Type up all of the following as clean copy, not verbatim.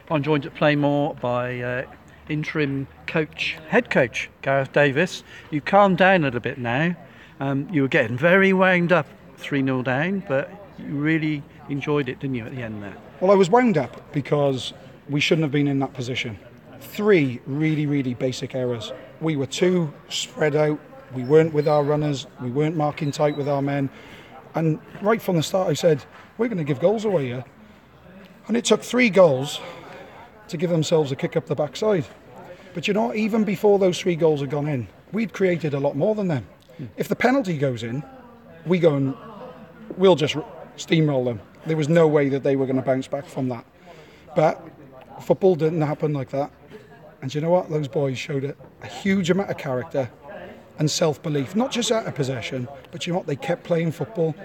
I'm joined at Playmore by interim head coach Gareth Davies. You've calmed down a little bit now. You were getting very wound up 3-0 down, but you really enjoyed it, didn't you, at the end there? Well, I was wound up because we shouldn't have been in that position. 3 really, really basic errors. We were too spread out. We weren't with our runners. We weren't marking tight with our men. And right from the start, I said, we're going to give goals away here. And it took 3 goals to give themselves a kick up the backside. But you know what? Even before those 3 goals had gone in, we'd created a lot more than them. If the penalty goes in, we'll just steamroll them. There was no way that they were going to bounce back from that. But football didn't happen like that. And you know what? Those boys showed a huge amount of character and self-belief, not just out of possession, but you know what? They kept playing football.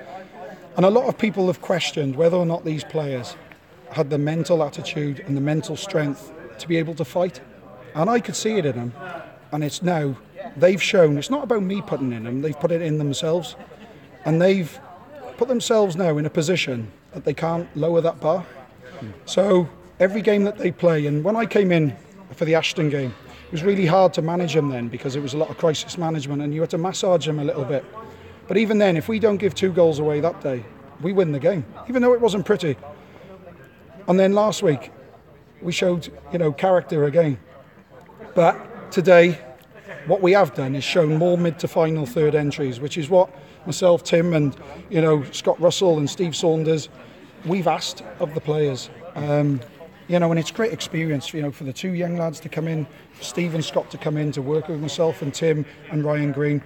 And a lot of people have questioned whether or not these players had the mental attitude and the mental strength to be able to fight. And I could see it in them. And it's now, they've shown, it's not about me putting it in them, they've put it in themselves. And they've put themselves now in a position that they can't lower that bar. So every game that they play, and when I came in for the Ashton game, it was really hard to manage them then because it was a lot of crisis management and you had to massage them a little bit. But even then, if we don't give 2 goals away that day, we win the game, even though it wasn't pretty. And then last week, we showed, character again. But today, what we have done is shown more mid to final third entries, which is what myself, Tim, and Scott Russell and Steve Saunders, we've asked of the players. And it's great experience, for the 2 young lads to come in, for Steve and Scott to come in to work with myself and Tim and Ryan Green.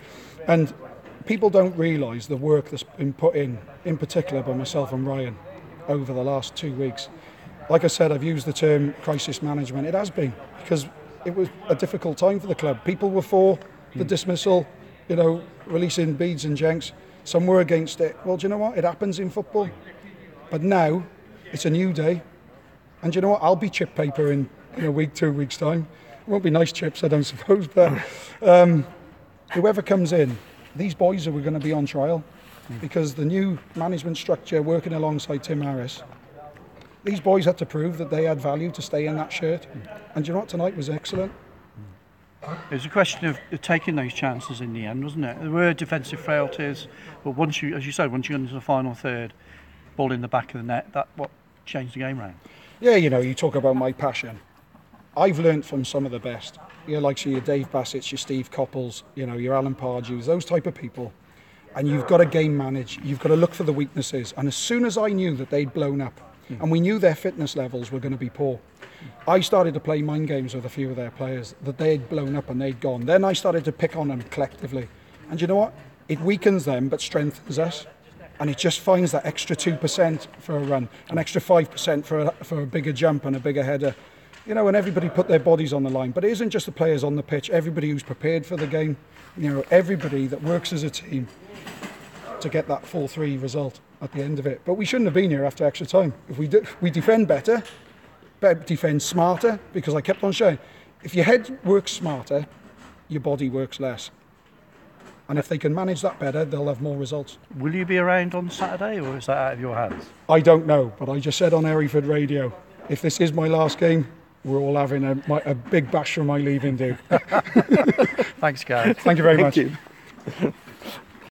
And people don't realise the work that's been put in particular by myself and Ryan, over the last 2 weeks. Like I said, I've used the term crisis management. It has been, because it was a difficult time for the club. People were for the dismissal, releasing Beads and Jenks. Some were against it. Well, do you know what? It happens in football. But now, it's a new day. And do you know what? I'll be chip paper in a week, 2 weeks' time. It won't be nice chips, I don't suppose. But whoever comes in, these boys are going to be on trial. Because the new management structure, working alongside Tim Harris, these boys had to prove that they had value to stay in that shirt. And do you know what? Tonight was excellent. It was a question of taking those chances in the end, wasn't it? There were defensive frailties, but once you got into the final third, ball in the back of the net, that what changed the game round. Yeah, you talk about my passion. I've learnt from some of the best. Like your Dave Bassett's, your Steve Copples, your Alan Pardew's, those type of people. And you've got to game manage. You've got to look for the weaknesses. And as soon as I knew that they'd blown up, and we knew their fitness levels were going to be poor, I started to play mind games with a few of their players, that they'd blown up and they'd gone. Then I started to pick on them collectively. And you know what? It weakens them but strengthens us. And it just finds that extra 2% for a run, an extra 5% for a bigger jump and a bigger header. And everybody put their bodies on the line. But it isn't just the players on the pitch, everybody who's prepared for the game, everybody that works as a team to get that 4-3 result at the end of it. But we shouldn't have been here after extra time. If we defend better, defend smarter, because I kept on showing, if your head works smarter, your body works less. And if they can manage that better, they'll have more results. Will you be around on Saturday, or is that out of your hands? I don't know, but I just said on Hereford Radio, if this is my last game, we're all having a big bash for my leaving do. Thanks, Gareth. Thank you very much. Thank you.